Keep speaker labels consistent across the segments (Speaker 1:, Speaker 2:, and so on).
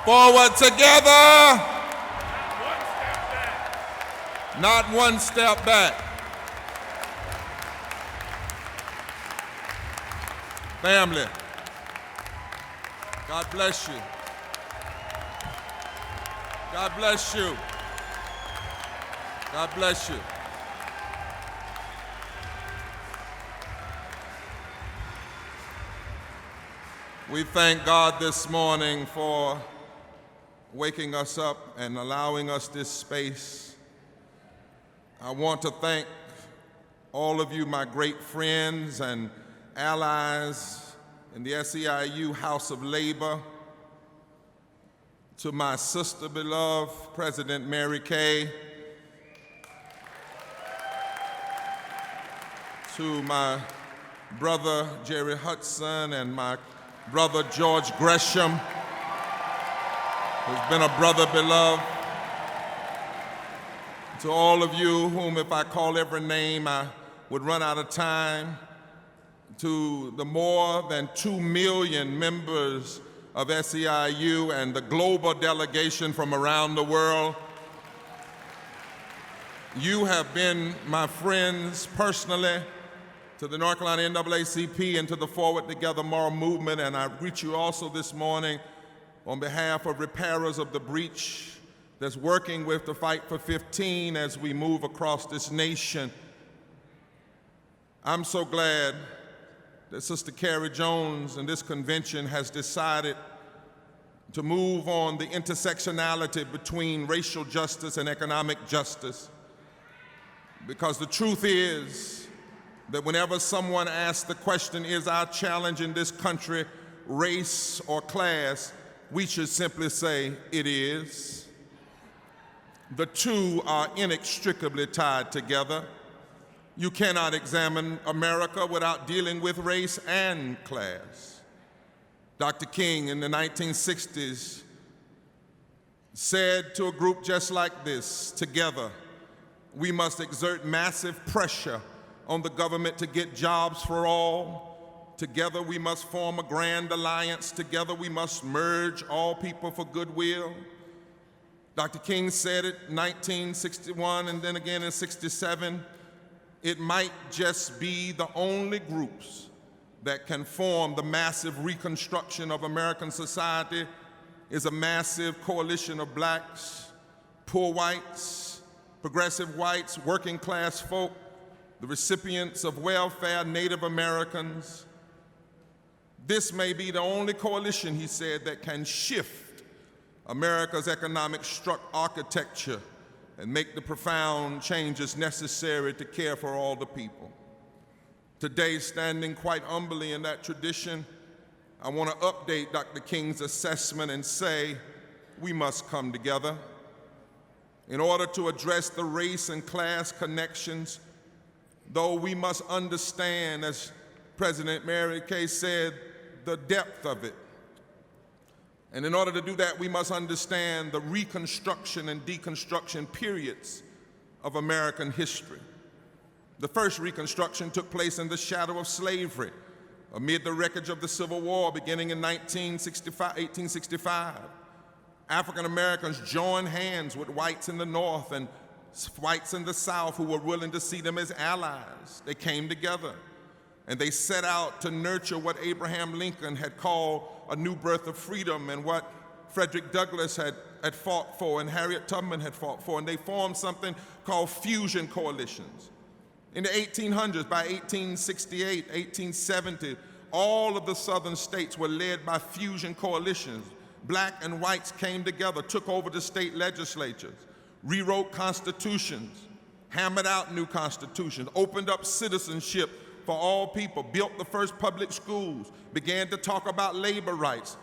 Speaker 1: Forward together. Not one step back. Family, God bless you. God bless you. God bless you. We thank God this morning for waking us up and allowing us this space. I want to thank all of you, my great friends and allies in the SEIU House of Labor, to my sister beloved, President Mary Kay, to my brother Jerry Hudson and my brother George Gresham, who's been a brother beloved, to all of you whom, if I call every name, I would run out of time, to the more than 2 million members of SEIU and the global delegation from around the world. You have been my friends personally, to the North Carolina NAACP and to the Forward Together Moral Movement, and I greet you also this morning on behalf of repairers of the breach that's working with the Fight for 15 as we move across this nation. I'm so glad that Sister Carrie Jones and this convention has decided to move on the intersectionality between racial justice and economic justice, because the truth is that whenever someone asks the question, is our challenge in this country race or class, we should simply say, it is. The two are inextricably tied together. You cannot examine America without dealing with race and class. Dr. King in the 1960s said to a group just like this, together, we must exert massive pressure on the government to get jobs for all. Together we must form a grand alliance. Together we must merge all people for goodwill. Dr. King said it in 1961 and then again in 67. It might just be the only groups that can form the massive reconstruction of American society is a massive coalition of blacks, poor whites, progressive whites, working class folk, the recipients of welfare, Native Americans. This may be the only coalition, he said, that can shift America's economic architecture and make the profound changes necessary to care for all the people. Today, standing quite humbly in that tradition, I want to update Dr. King's assessment and say we must come together. In order to address the race and class connections, though we must understand, as President Mary Kay said, the depth of it. And in order to do that, we must understand the reconstruction and deconstruction periods of American history. The first Reconstruction took place in the shadow of slavery, amid the wreckage of the Civil War beginning in 1865. African Americans joined hands with whites in the North and whites in the South who were willing to see them as allies. They came together and they set out to nurture what Abraham Lincoln had called a new birth of freedom and what Frederick Douglass had fought for and Harriet Tubman had fought for, and they formed something called fusion coalitions. In the 1800s, by 1868, 1870, all of the southern states were led by fusion coalitions. Black and whites came together, took over the state legislatures, rewrote constitutions, hammered out new constitutions, opened up citizenship for all people, built the first public schools, began to talk about labor rights,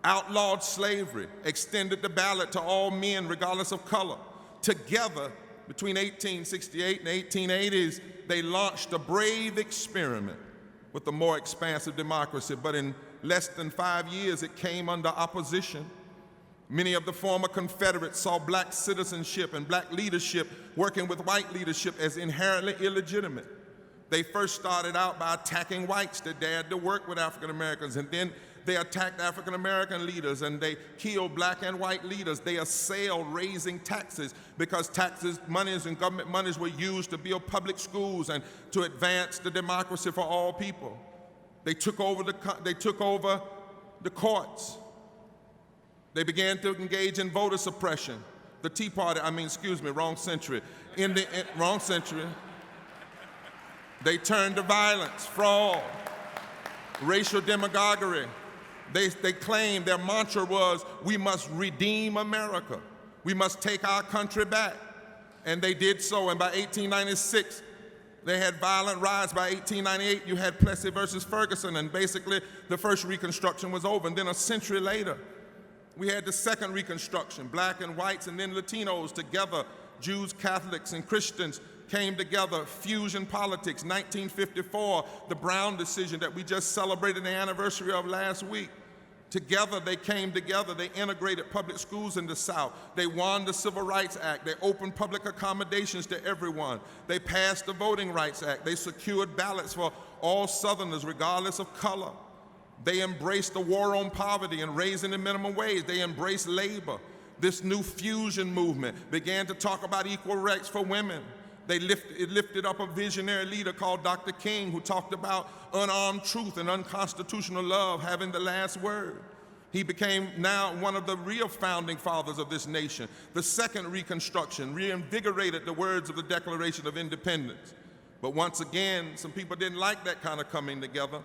Speaker 1: outlawed slavery, extended the ballot to all men regardless of color. Together, between 1868 and 1880s, they launched a brave experiment with a more expansive democracy, but in less than 5 years, it came under opposition. Many of the former Confederates saw black citizenship and black leadership working with white leadership as inherently illegitimate. They first started out by attacking whites that dared to work with African Americans, and then They attacked African American leaders, and they killed black and white leaders. They assailed raising taxes because taxes, monies, and government monies were used to build public schools and to advance the democracy for all people. They took over the courts. They began to engage in voter suppression. The Tea Party, wrong century. Wrong century. They turned to violence, fraud, racial demagoguery. They claimed their mantra was, we must redeem America. We must take our country back. And they did so, and by 1896, they had violent riots. By 1898, you had Plessy versus Ferguson, and basically the First Reconstruction was over. And then a century later, we had the Second Reconstruction. Black and whites and then Latinos together, Jews, Catholics, and Christians came together, fusion politics. 1954, the Brown decision that we just celebrated the anniversary of last week. Together, they came together. They integrated public schools in the South. They won the Civil Rights Act. They opened public accommodations to everyone. They passed the Voting Rights Act. They secured ballots for all Southerners, regardless of color. They embraced the war on poverty and raising the minimum wage. They embraced labor. This new fusion movement began to talk about equal rights for women. It lifted up a visionary leader called Dr. King, who talked about unarmed truth and unconstitutional love having the last word. He became now one of the real founding fathers of this nation. The Second Reconstruction reinvigorated the words of the Declaration of Independence. But once again, some people didn't like that kind of coming together.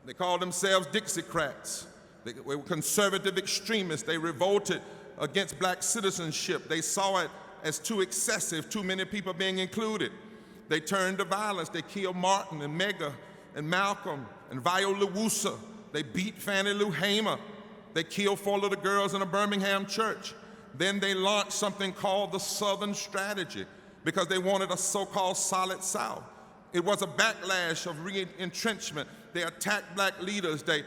Speaker 1: They called themselves Dixiecrats. They were conservative extremists. They revolted against black citizenship. They saw it as too excessive, too many people being included. They turned to violence. They killed Martin and Medgar and Malcolm and Viola Woosa. They beat Fannie Lou Hamer. They killed 4 little girls in a Birmingham church. Then they launched something called the Southern Strategy because they wanted a so-called solid South. It was a backlash of re-entrenchment. They attacked black leaders. They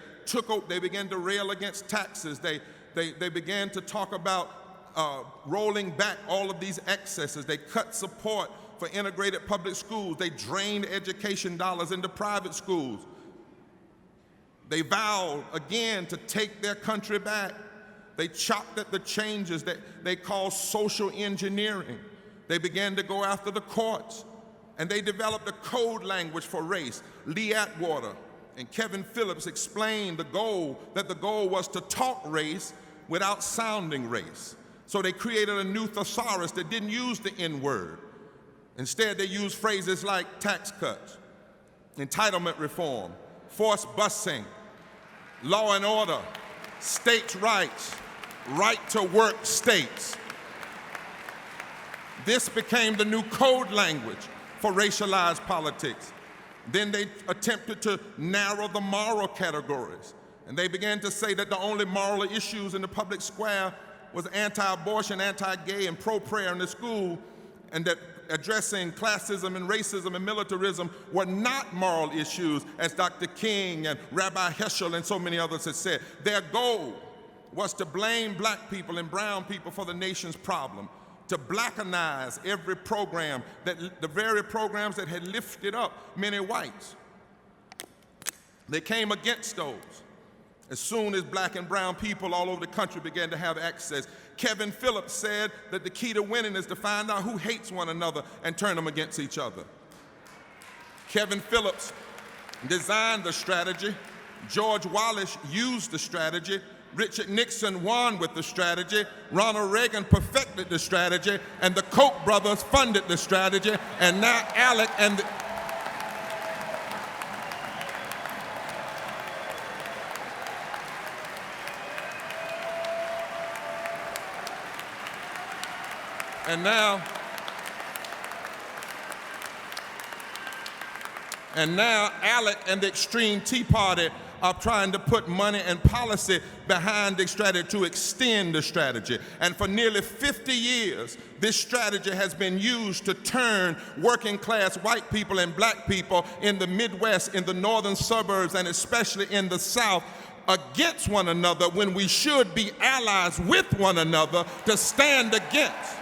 Speaker 1: began to rail against taxes. They began to talk about rolling back all of these excesses. They cut support for integrated public schools. They drained education dollars into private schools. They vowed again to take their country back. They chopped at the changes that they called social engineering. They began to go after the courts, and they developed a code language for race. Lee Atwater and Kevin Phillips explained that the goal was to talk race without sounding race. So they created a new thesaurus that didn't use the N-word. Instead, they used phrases like tax cuts, entitlement reform, forced busing, law and order, states' rights, right to work states. This became the new code language for racialized politics. Then they attempted to narrow the moral categories. And they began to say that the only moral issues in the public square was anti-abortion, anti-gay, and pro-prayer in the school, and that addressing classism and racism and militarism were not moral issues, as Dr. King and Rabbi Heschel and so many others had said. Their goal was to blame black people and brown people for the nation's problem, to blackanize every program, the very programs that had lifted up many whites. They came against those. As soon as black and brown people all over the country began to have access, Kevin Phillips said that the key to winning is to find out who hates one another and turn them against each other. Kevin Phillips designed the strategy. George Wallace used the strategy. Richard Nixon won with the strategy. Ronald Reagan perfected the strategy, and the Koch brothers funded the strategy, and now Alec and now Alec and the extreme Tea Party are trying to put money and policy behind the strategy to extend the strategy. And for nearly 50 years, this strategy has been used to turn working class white people and black people in the Midwest, in the northern suburbs, and especially in the South, against one another when we should be allies with one another to stand against.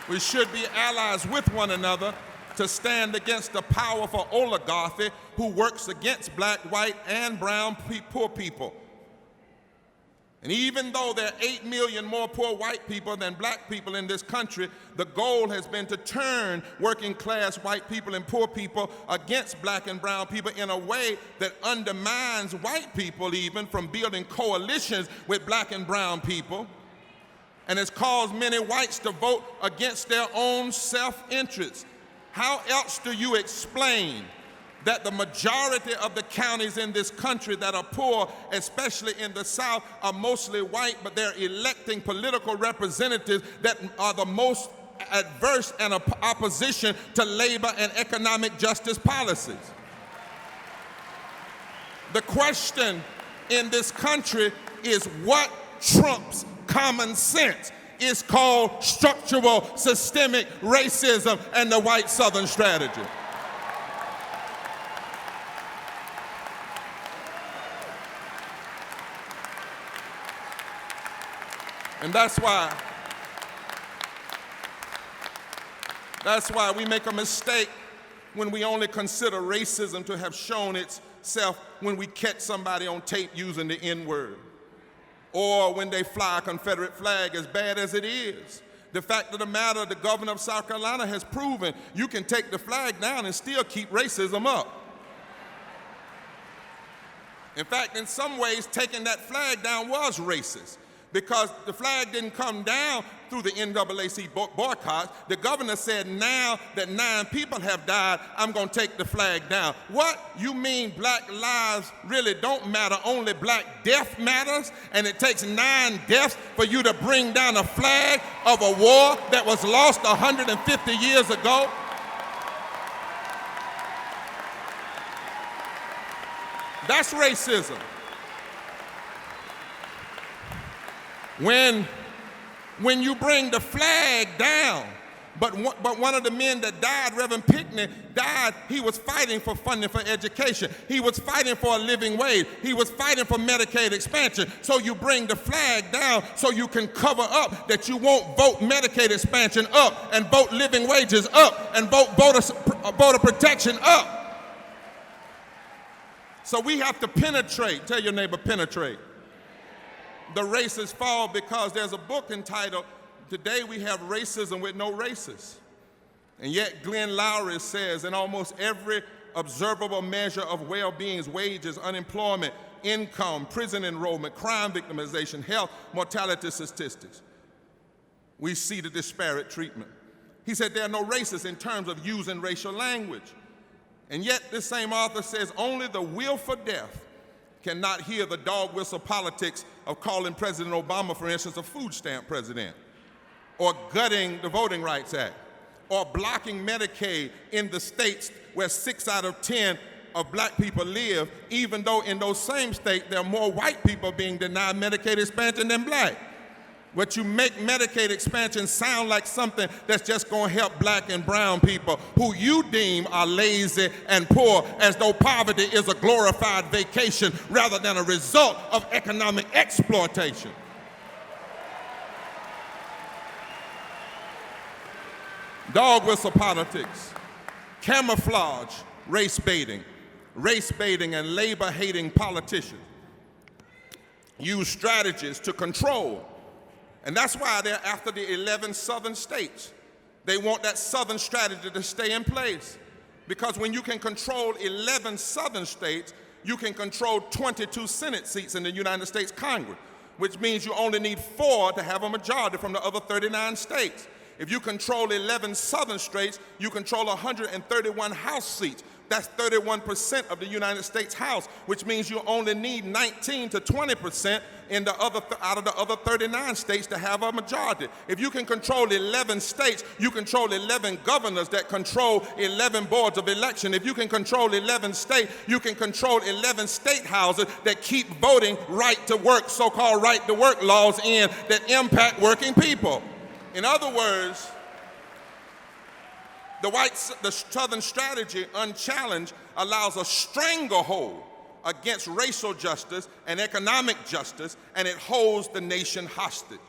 Speaker 1: We should be allies with one another to stand against the powerful oligarchy who works against black, white, and brown poor people. And even though there are 8 million more poor white people than black people in this country, the goal has been to turn working class white people and poor people against black and brown people in a way that undermines white people even from building coalitions with black and brown people, and has caused many whites to vote against their own self-interest. How else do you explain that the majority of the counties in this country that are poor, especially in the South, are mostly white, but they're electing political representatives that are the most adverse and opposition to labor and economic justice policies? The question in this country is what trumps common sense? It's called structural systemic racism and the white Southern strategy. And that's why we make a mistake when we only consider racism to have shown itself when we catch somebody on tape using the N-word, or when they fly a Confederate flag, as bad as it is. The fact of the matter, the governor of South Carolina has proven you can take the flag down and still keep racism up. In fact, in some ways, taking that flag down was racist, because the flag didn't come down through the NAACP boycotts. The governor said, now that 9 people have died, I'm going to take the flag down. What? You mean black lives really don't matter, only black death matters? And it takes 9 deaths for you to bring down a flag of a war that was lost 150 years ago? That's racism. When you bring the flag down, but one of the men that died, Reverend Pickney, died, he was fighting for funding for education. He was fighting for a living wage. He was fighting for Medicaid expansion. So you bring the flag down so you can cover up that you won't vote Medicaid expansion up and vote living wages up and vote voter protection up. So we have to penetrate, tell your neighbor, penetrate the racist fall, because there's a book entitled, Today We Have Racism with No Racists. And yet Glenn Lowry says in almost every observable measure of well-being, wages, unemployment, income, prison enrollment, crime victimization, health, mortality statistics, we see the disparate treatment. He said there are no racists in terms of using racial language. And yet this same author says only the will for death cannot hear the dog whistle politics of calling President Obama, for instance, a food stamp president, or gutting the Voting Rights Act, or blocking Medicaid in the states where 6 out of 10 of black people live, even though in those same states there are more white people being denied Medicaid expansion than black. But you make Medicaid expansion sound like something that's just going to help black and brown people who you deem are lazy and poor, as though poverty is a glorified vacation rather than a result of economic exploitation. Dog whistle politics, camouflage race baiting and labor-hating politicians use strategies to control. And that's why they're after the 11 southern states. They want that southern strategy to stay in place. Because when you can control 11 southern states, you can control 22 Senate seats in the United States Congress, which means you only need 4 to have a majority from the other 39 states. If you control 11 southern states, you control 131 House seats. That's 31% of the United States House, which means you only need 19 to 20% out of the other 39 states to have a majority. If you can control 11 states, you control 11 governors that control 11 boards of election. If you can control 11 states, you can control 11 state houses that keep voting right to work, so-called right to work laws in that impact working people. In other words, the Southern strategy, unchallenged, allows a stranglehold against racial justice and economic justice, and it holds the nation hostage.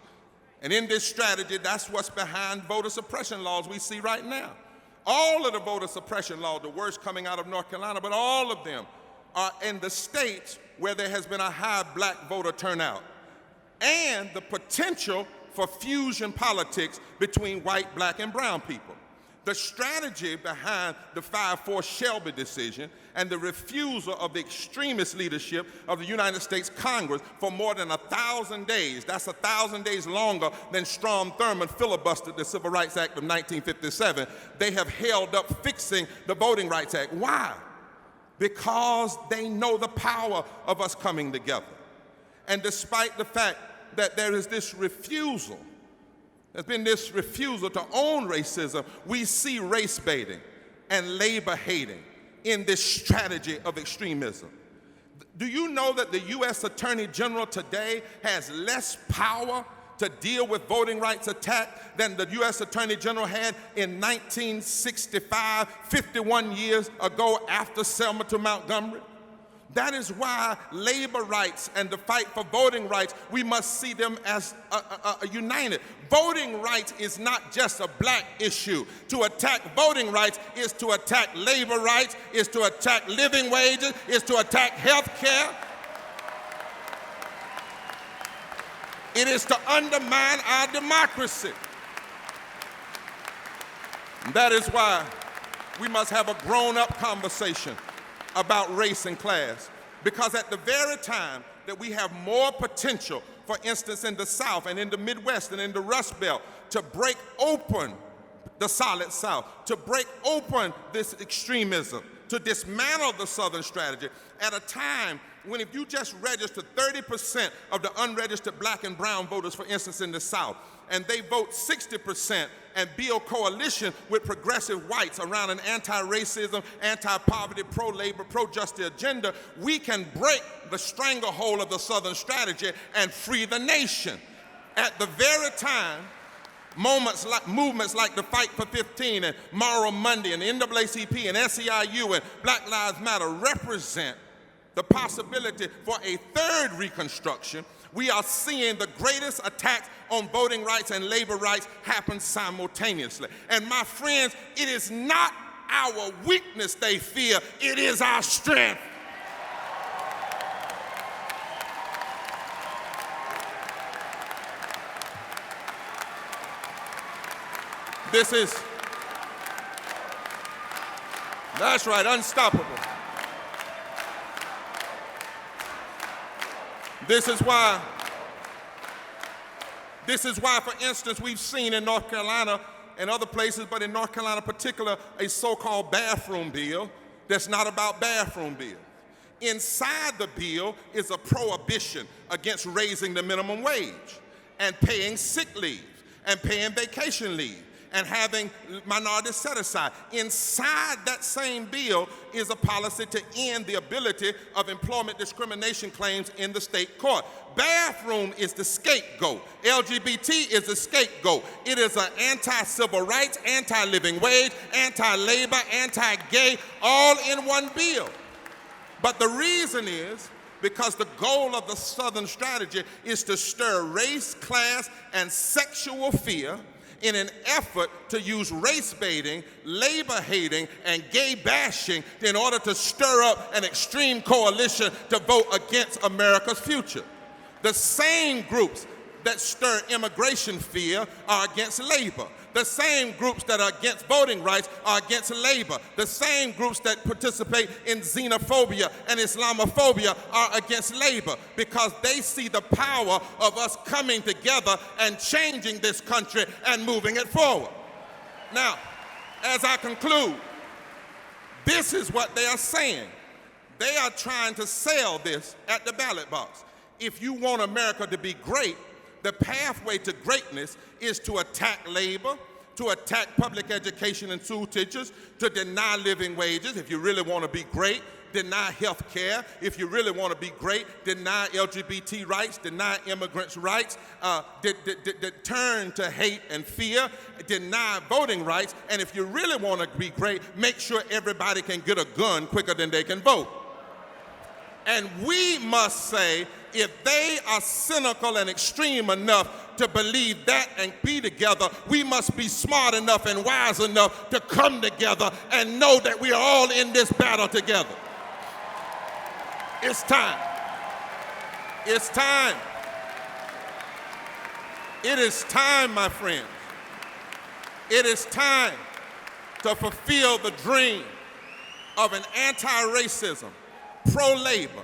Speaker 1: And in this strategy, that's what's behind voter suppression laws we see right now. All of the voter suppression laws, the worst coming out of North Carolina, but all of them are in the states where there has been a high black voter turnout, and the potential for fusion politics between white, black, and brown people. The strategy behind the 5-4 Shelby decision and the refusal of the extremist leadership of the United States Congress for more than 1,000 days, that's 1,000 days longer than Strom Thurmond filibustered the Civil Rights Act of 1957, they have held up fixing the Voting Rights Act. Why? Because they know the power of us coming together. And despite the fact that there is this refusal, there's been this refusal to own racism, we see race baiting and labor hating in this strategy of extremism. Do you know that the U.S. Attorney General today has less power to deal with voting rights attack than the U.S. Attorney General had in 1965, 51 years ago after Selma to Montgomery? That is why labor rights and the fight for voting rights, we must see them as united. Voting rights is not just a black issue. To attack voting rights is to attack labor rights, is to attack living wages, is to attack health care. It is to undermine our democracy. That is why we must have a grown-up conversation about race and class, because at the very time that we have more potential, for instance in the South and in the Midwest and in the Rust Belt, to break open the Solid South, to break open this extremism, to dismantle the Southern strategy, at a time when if you just register 30% of the unregistered black and brown voters, for instance in the South, and they vote 60% and build coalition with progressive whites around an anti-racism, anti-poverty, pro-labor, pro-justice agenda, we can break the stranglehold of the Southern strategy and free the nation. At the very time, movements like the Fight for 15 and Moral Monday and the NAACP and SEIU and Black Lives Matter represent the possibility for a third Reconstruction, we are seeing the greatest attacks on voting rights and labor rights happen simultaneously. And my friends, it is not our weakness they fear, it is our strength. That's right, unstoppable. This is why, for instance, we've seen in North Carolina and other places, but in North Carolina in particular, a so-called bathroom bill that's not about bathroom bill. Inside the bill is a prohibition against raising the minimum wage and paying sick leave and paying vacation leave and having minorities set aside. Inside that same bill is a policy to end the ability of employment discrimination claims in the state court. Bathroom is the scapegoat. LGBT is the scapegoat. It is an anti-civil rights, anti-living wage, anti-labor, anti-gay, all in one bill. But the reason is because the goal of the Southern strategy is to stir race, class, and sexual fear in an effort to use race baiting, labor hating, and gay bashing in order to stir up an extreme coalition to vote against America's future. The same groups that stir immigration fear are against labor. The same groups that are against voting rights are against labor. The same groups that participate in xenophobia and Islamophobia are against labor, because they see the power of us coming together and changing this country and moving it forward. Now, as I conclude, this is what they are saying. They are trying to sell this at the ballot box. If you want America to be great, the pathway to greatness is to attack labor, to attack public education and school teachers, to deny living wages. If you really want to be great, deny health care. If you really want to be great, deny LGBT rights, deny immigrants' rights, turn to hate and fear, deny voting rights, and if you really want to be great, make sure everybody can get a gun quicker than they can vote. And we must say, if they are cynical and extreme enough to believe that and be together, we must be smart enough and wise enough to come together and know that we are all in this battle together. It's time. It's time. It is time, my friends. It is time to fulfill the dream of an anti-racism, pro-labor,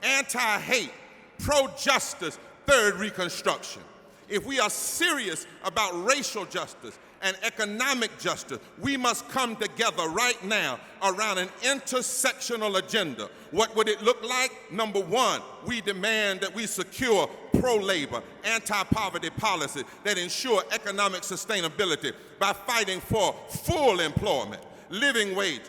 Speaker 1: anti-hate, pro-justice, Third Reconstruction. If we are serious about racial justice and economic justice, we must come together right now around an intersectional agenda. What would it look like? Number one, we demand that we secure pro-labor, anti-poverty policies that ensure economic sustainability by fighting for full employment, living wages,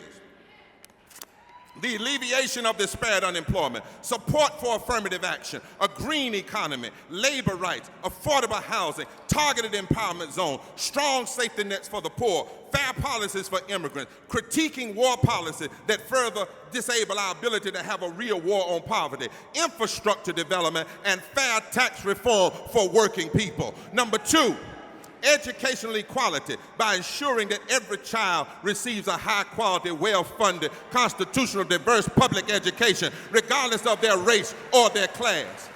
Speaker 1: the alleviation of disparate unemployment, support for affirmative action, a green economy, labor rights, affordable housing, targeted empowerment zone, strong safety nets for the poor, fair policies for immigrants, critiquing war policies that further disable our ability to have a real war on poverty, infrastructure development, and fair tax reform for working people. Number two, educational equality by ensuring that every child receives a high-quality, well-funded, constitutional, diverse public education, regardless of their race or their class,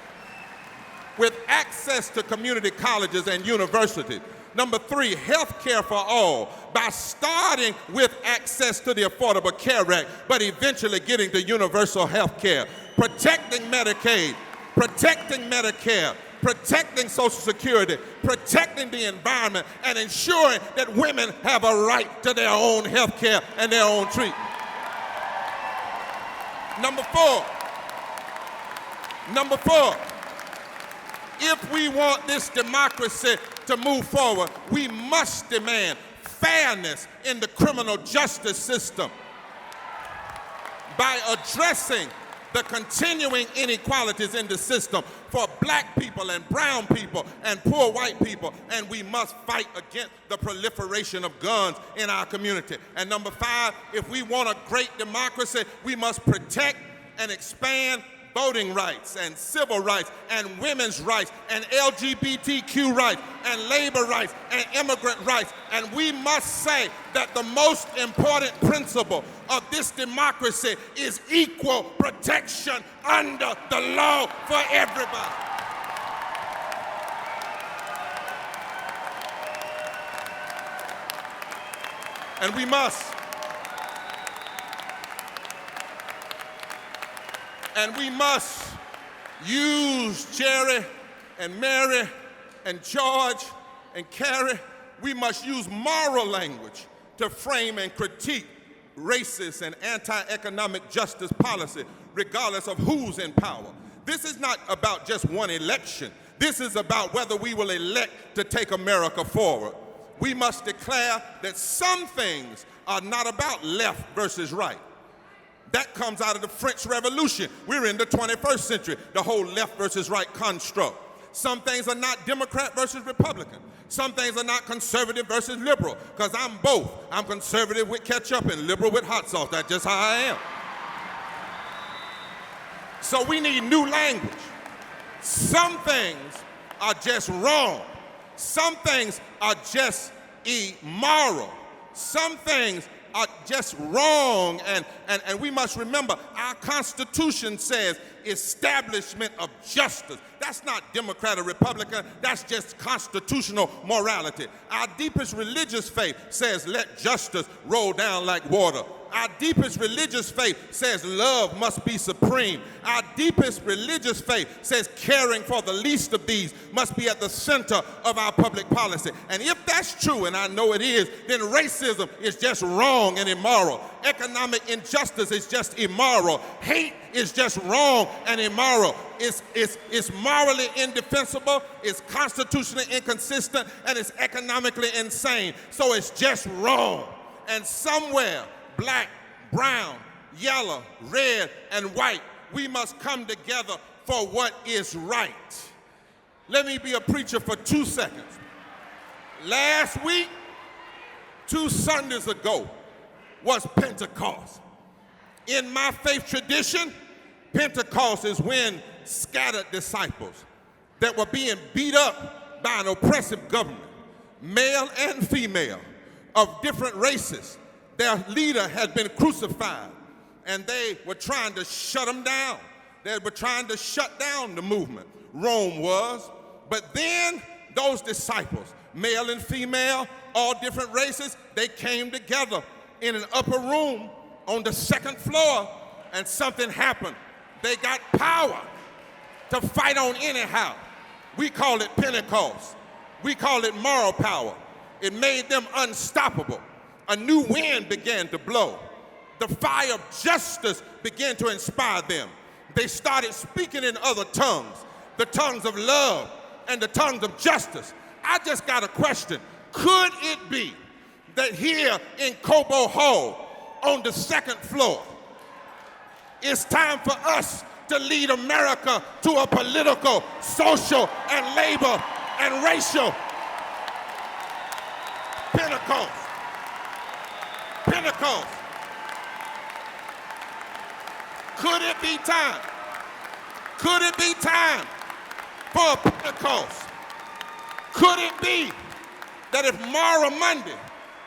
Speaker 1: with access to community colleges and universities. Number three, health care for all, by starting with access to the Affordable Care Act, but eventually getting to universal health care, protecting Medicaid, protecting Medicare, protecting Social Security, protecting the environment, and ensuring that women have a right to their own health care and their own treatment. Number four, if we want this democracy to move forward, we must demand fairness in the criminal justice system by addressing the continuing inequalities in the system for black people and brown people and poor white people, and we must fight against the proliferation of guns in our community. And number five, if we want a great democracy, we must protect and expand voting rights and civil rights and women's rights and LGBTQ rights and labor rights and immigrant rights. And we must say that the most important principle of this democracy is equal protection under the law for everybody. And we must use Jerry and Mary and George and Carrie. We must use moral language to frame and critique racist and anti-economic justice policy, regardless of who's in power. This is not about just one election. This is about whether we will elect to take America forward. We must declare that some things are not about left versus right. That comes out of the French Revolution. We're in the 21st century, the whole left versus right construct. Some things are not Democrat versus Republican. Some things are not conservative versus liberal, because I'm both. I'm conservative with ketchup and liberal with hot sauce. That's just how I am. So we need new language. Some things are just wrong. Some things are just immoral. Some things are just wrong, and we must remember our Constitution says establishment of justice. That's not Democrat or Republican, that's just constitutional morality. Our deepest religious faith says let justice roll down like water. Our deepest religious faith says love must be supreme. Our deepest religious faith says caring for the least of these must be at the center of our public policy. And if that's true, and I know it is, then racism is just wrong and immoral. Economic injustice is just immoral. Hate is just wrong and immoral. It's morally indefensible, it's constitutionally inconsistent, and it's economically insane. So it's just wrong. And somewhere, black, brown, yellow, red, and white, we must come together for what is right. Let me be a preacher for 2 seconds. Last week, 2 Sundays ago, was Pentecost. In my faith tradition, Pentecost is when scattered disciples that were being beat up by an oppressive government, male and female, of different races. Their leader had been crucified, and they were trying to shut them down. They were trying to shut down the movement. Rome was. But then those disciples, male and female, all different races, they came together in an upper room on the second floor, and something happened. They got power to fight on anyhow. We call it Pentecost. We call it moral power. It made them unstoppable. A new wind began to blow. The fire of justice began to inspire them. They started speaking in other tongues, the tongues of love and the tongues of justice. I just got a question. Could it be that here in Cobo Hall on the second floor, it's time for us to lead America to a political, social, and labor and racial Pentecost? Pentecost. Could it be time? Could it be time for a Pentecost? Could it be that if Mara Monday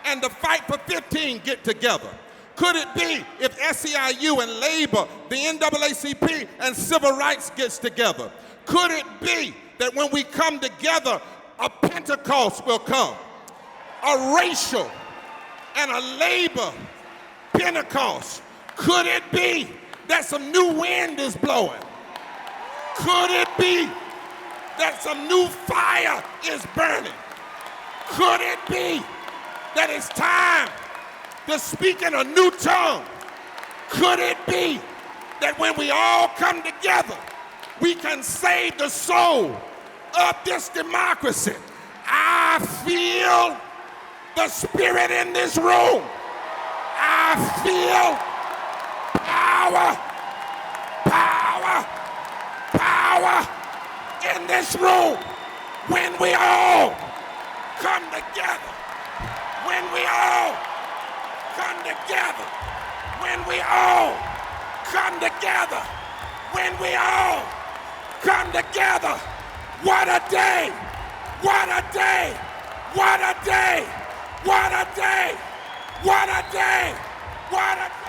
Speaker 1: and the Fight for 15 get together? Could it be if SEIU and labor, the NAACP and civil rights gets together? Could it be that when we come together, a Pentecost will come? A racial and a labor Pentecost. Could it be that some new wind is blowing? Could it be that some new fire is burning? Could it be that it's time to speak in a new tongue? Could it be that when we all come together, we can save the soul of this democracy? I feel the spirit in this room. I feel power, power, power in this room when we all come together. When we all come together. When we all come together. When we all come together. What a day! What a day! What a day! What a day! What a day! What a day!